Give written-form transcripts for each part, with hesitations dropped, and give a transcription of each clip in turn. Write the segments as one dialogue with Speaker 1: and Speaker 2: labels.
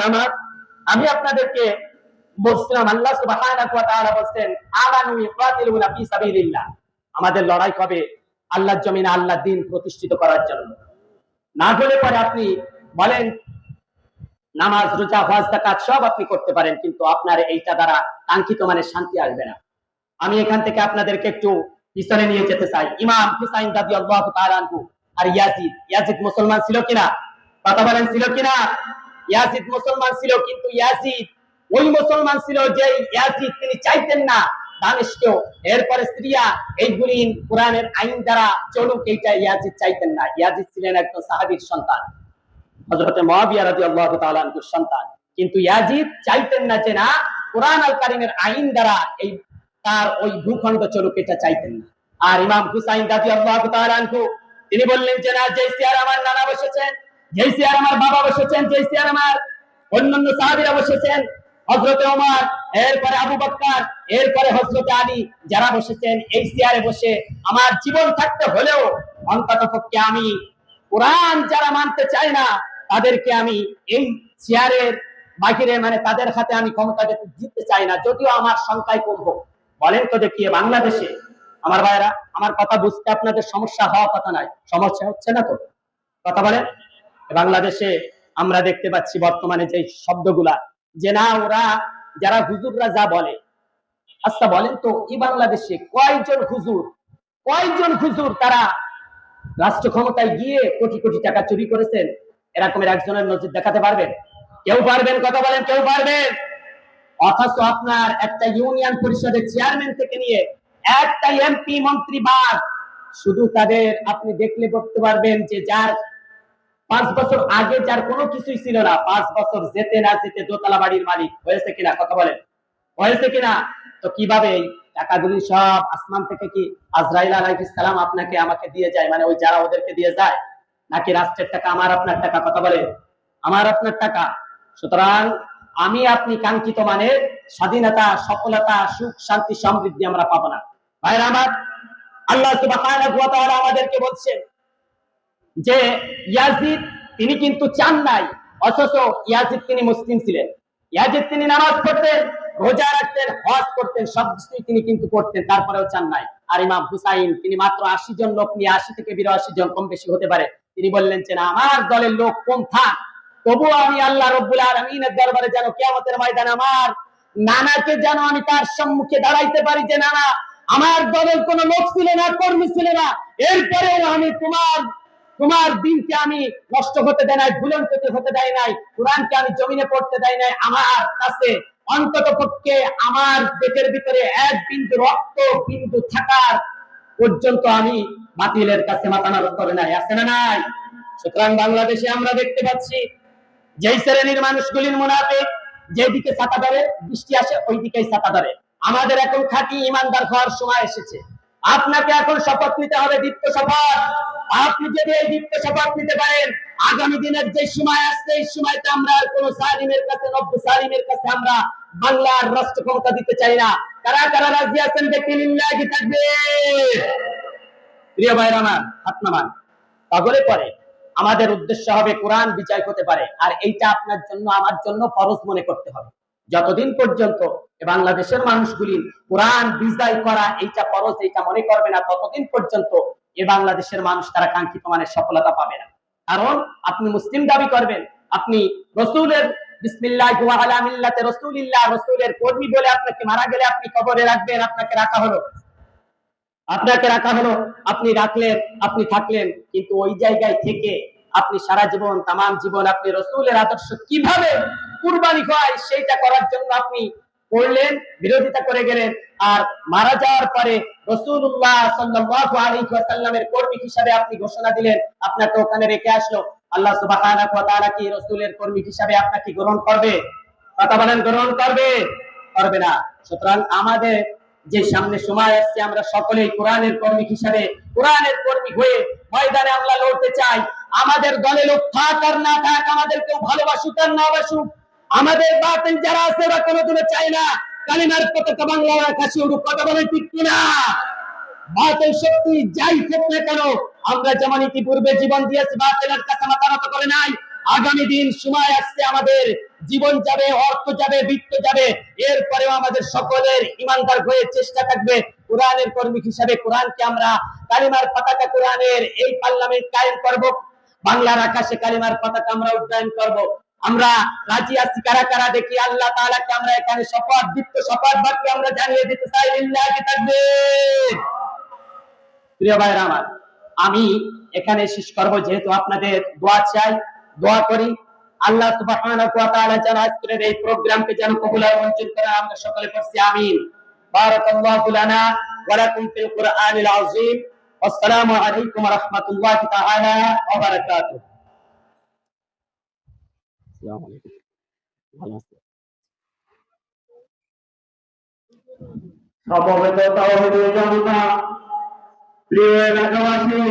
Speaker 1: আমার আমি আপনাদেরকে বলছিলাম আল্লাহ সুবহানাহু ওয়া তাআলা বলেন আমানু ইকাতিলুনা ফি সাবিলিল্লাহ, আমাদের লড়াই হবে আল্লাহর জমিনে আল্লাহর দ্বীন প্রতিষ্ঠিত করার জন্য। না হলে পরে আপনি বলেন নামাজ রোজা হজ যাকাত সব আপনি করতে পারেন, কিন্তু আপনার এইটা দ্বারা কাঙ্ক্ষিত মানে শান্তি আসবে না। আমি এখান থেকে আপনাদেরকে একটু পিছনে নিয়ে যেতে চাই। ইমাম হুসাইন রাদিয়াল্লাহু তাআলা আনহু আর ইয়াজিদ মুসলমান ছিল কিনা? কথা বলেন, ছিল কিনা? ইয়াজিদ মুসলমান ছিল, কিন্তু ইয়াজিদ ওই মুসলমান ছিল যে ইয়াজিদ তিনি চাইতেন না দামেস্কেও এরপরে সিরিয়া এইগুলি কোরআনের আইন দ্বারা চলুক, এইটা ইয়াজিদ চাইতেন না। ইয়াজিদ ছিলেন একজন সাহাবীর সন্তান, হযরত মুআবিয়া রাদিয়াল্লাহু তাআলা আনহুর সন্তান, কিন্তু ইয়াজিদ চাইতেন না যে না কোরআন আল কারীমের আইন দ্বারা এই তার ওই ভূখণ্ড চলুক, এটা চাইতেন না। আর ইমাম হুসাইন রাদিয়াল্লাহু তাআলা আনহু তিনি বললেন যে না, যে চেয়ার আমার নানা বসেছেন, যে চেয়ার আমার বাবা বসেছেন, যে চেয়ার আমার অন্যান্য সাহাবীরা বসেছেন, হযরত ওমর, এরপরে আবু বকর, এরপরে হযরত আলী, যারা বসেছেন এই চেয়ারে বসে আমার জীবন থাকতে হলেও অন্ততপক্ষে আমি কোরআন যারা মানতে চায় না তাদেরকে আমি এই চেয়ারের বাহিরে মানে তাদের হাতে আমি ক্ষমতা দিতে চাই না, যদিও আমার সংখ্যায় কম হোক। বলেন তো দেখি বাংলাদেশে আমার ভাইরা, আমার কথা বুঝতে আপনাদের সমস্যা হওয়া কথা নাই, সমস্যা হচ্ছে না তো? কথা বলেন। বাংলাদেশে আমরা দেখতে পাচ্ছি বর্তমানে যে শব্দগুলা, যে না ওরা যারা হুজুররা যা বলে, আচ্ছা বলেন তো এই বাংলাদেশে কয়জন হুজুর তারা রাষ্ট্র ক্ষমতায় গিয়ে কোটি কোটি টাকা চুরি করেছেন? এরকমের একজনের নজির দেখাতে পারবেন? কেউ পারবেন? কথা বলেন, কেউ পারবেন? অথচ আপনার একটা ইউনিয়ন পরিষদের চেয়ারম্যান থেকে নিয়ে একটা এমপি মন্ত্রী বাদ, শুধু তাদের আপনি দেখলে বলতে পারবেন যে যার 5 বছর আগে যার কোনো কিছুই ছিল না, 5 বছর যেতে না যেতে দোতলা বাড়ির মালিক হয়েছে কিনা? কথা বলেন, হয়েছে কিনা? তো কিভাবে এই টাকাগুলি সব আসমান থেকে কি আজরাইল আলাইহিস সালাম আপনাকে আমাকে দিয়ে যায়, মানে ওই যারা ওদেরকে দিয়ে যায়, নাকি রাষ্ট্রের টাকা আমার আপনার টাকা? কথা বলেন, আমার আপনার টাকা। সুতরাং আমি আপনি কাঙ্ক্ষিত মানে স্বাধীনতা, সফলতা, সুখ, শান্তি, সমৃদ্ধি আমরা পাবো না। ভাইরা আমার, আল্লাহ সুবহানাহু ওয়া তাআলা আমাদেরকে বলছেন যে ইয়াজিদ তিনি কিন্তু চান নাই, অথচ ইয়াজিদ তিনি মুসলিম ছিলেন। ইয়াজিদ তিনি নামাজ পড়তেন, রোজা রাখতেন, হজ করতেন, সবকিছুই তিনি কিন্তু করতেন, তারপরেও চান নাই। আর ইমাম হুসাইন তিনি মাত্র 80 জন লোক নিয়ে, 80 থেকে 82 জন, কম বেশি হতে পারে, তিনি বললেন যে না আমার দলের লোক কম থাক, তবুও আমি আল্লাহ রাব্বুল আলামিনের দরবারে যেন কিয়ামতের ময়দানে আমার নানাকে যেন আমি তার সম্মুখে দাঁড়াইতে পারি যে নানা আমার দলের কোনো লোক ছিল না, কর্মী ছিল না, এরপরেও আমি তোমার দিনকে আমি নষ্ট হতে দেয় নাই, ভুলন্ত হতে দেয় নাই, কোরআনকে আমি জমিনে পড়তে দেয় নাই। আমার কাছে অন্তত পক্ষে আমার পেটের ভিতরে এক বিন্দু রক্ত বিন্দু থাকার পর্যন্ত আমি বাতিলের কাছে মাথা নত করে নাই। আছে না নাই? সুতরাং বাংলাদেশে আমরা দেখতে পাচ্ছি যেই শ্রেণীর মানুষগুলির মুনাফিক, যেদিকে ছাতা ধরে বৃষ্টি আসে ওই দিকেই ছাতা ধরে। আমাদের এখন খাঁটি ইমানদার হওয়ার সময় এসেছে। আপনাকে এখন শপথ নিতে হবে, দীপ্ত শপথ। আপনি যদি এই দীপ্ত শপথ নিতে পারেন, আগামী দিনের যে সময় আসছে এই সময়তে আমরা আর কোন জালিমের কাছে, নব্য জালিমের কাছে আমরা বাংলার রাষ্ট্র ক্ষমতা দিতে চাই না। কারা কারা রাজি আছেন দেখে লিল্লাহি তাকবীর। প্রিয় ভাইরা আমার, হাত নামান। তাহলে পরে আমাদের উদ্দেশ্য হবে কোরআন বিজয় হতে পারে, আর এইটা আপনার জন্য আমার জন্য ফরজ মনে করতে হবে। যতদিন পর্যন্ত বাংলাদেশের মানুষগুলি কোরআন বিজয় করা এইটা ফরজ এইটা মনে করবে না, ততদিন পর্যন্ত এই বাংলাদেশের মানুষ তারা কাঙ্ক্ষিত মানের সফলতা পাবে না। কারণ আপনি মুসলিম দাবি করবেন, আপনি রাসূলের বিসমিল্লাহি ওয়া আলা মিল্লাতি রাসূলিল্লাহ, রাসূলের কর্মী বলে আপনাকে মারা গেলে আপনি কবরে রাখবেন, আপনাকে রাখা হলো, আপনি রাখলেন, আপনি থাকলেন, কিন্তু ওই জায়গায় থেকে আপনি সারা জীবন তামাম জীবন আপনি রাসূলের আদর্শ কিভাবে কুরবানি হয় সেইটা করার জন্য আপনি পড়লেন, বিরোধিতা করে গেলেন, আর মারা যাওয়ার পরে রাসূলুল্লাহ সাল্লাল্লাহু আলাইহি ওয়াসাল্লামের কর্মী হিসেবে আপনি ঘোষণা দিলেন, আপনাকে ওখানে রেখে আসলো। আল্লাহ সুবহানাহু ওয়া তাআলা কি রাসূলের কর্মী হিসেবে আপনাকে গ্রহণ করবে? কথা বলেন, গ্রহণ করবে? করবে না। সুতরাং আমাদের যে সামনে সময় আসছে, আমরা সকলেই কোরআনের কর্মী হিসেবে কোরআনের কর্মী হয়ে ময়দানে আমরা লড়তে চাই। আমাদের দলে লোক থাক আর না থাক, আমাদের কেউ ভালোবাসুক আর না বাসুক, আমাদের বাতিল যারা আছে ওরা কোনোদিনও চায় না কালিমার পতাকা বাংলায় আকাশে উড়ুক। কথা বলেন ঠিক কিনা? বাতিল শক্তি যাই হোক না কেন, আমরা যেমন ইতিপূর্বে জীবন দিয়েছি, বাতিলের কাছে মাথা নত করে নাই, আগামী দিন সময় আসছে আমাদের জীবন যাবে, অর্থ যাবে, বৃত্ত যাবে, এরপরেও আমাদের সকলের ইমানদার হয়ে চেষ্টা থাকবে কোরআনের কর্মী হিসাবে কোরআনকে আমরা কালিমার পতাকা কোরআনের এই পার্লামেন্ট কায়েম করব, বাংলার আকাশে কালিমার পতাকা আমরা উড্ডয়ন করব। আমরা রাজি আছি কারা কারা দেখি আল্লাহ তাআলাকে আমরা এখানে শপথ দীপ্ত শপথ বাক্যে আমরা জানিয়ে দিতে চাই লিল্লাহি তাকবীর। প্রিয় ভাইরা আমার, আমি এখানে শেষ করব, যেহেতু আপনাদের দোয়া চাই, দোয়া করি আল্লাহ সুবহানাহু ওয়া তাআলা যেন আজকের এই প্রোগ্রামকে যেন কবুল আর মঞ্জুর করেন। আমরা সকলে পড়ছি আমিন। বারাকাল্লাহু লানা ওয়া লাকুম ফিল কুরআনিল আযীম। আসসালামু আলাইকুম ওয়া রাহমাতুল্লাহি তাআলা ওয়া বারাকাতুহু। আসসালামু আলাইকুম। ভালো আছেন?
Speaker 2: সমবেত তাওহীদের জনতা, প্রিয় এলাকাবাসী,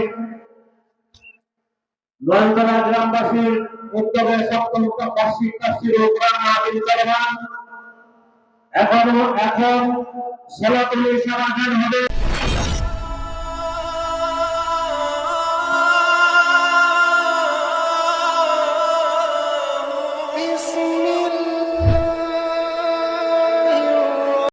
Speaker 2: গোয়েন্দা গ্রামবাসীর উদ্যোগে সপ্তম বার্ষিক তাফসীর ও কোরআন মাহফিল চলমান। এখন সালাতুল ইশা আযান হবে।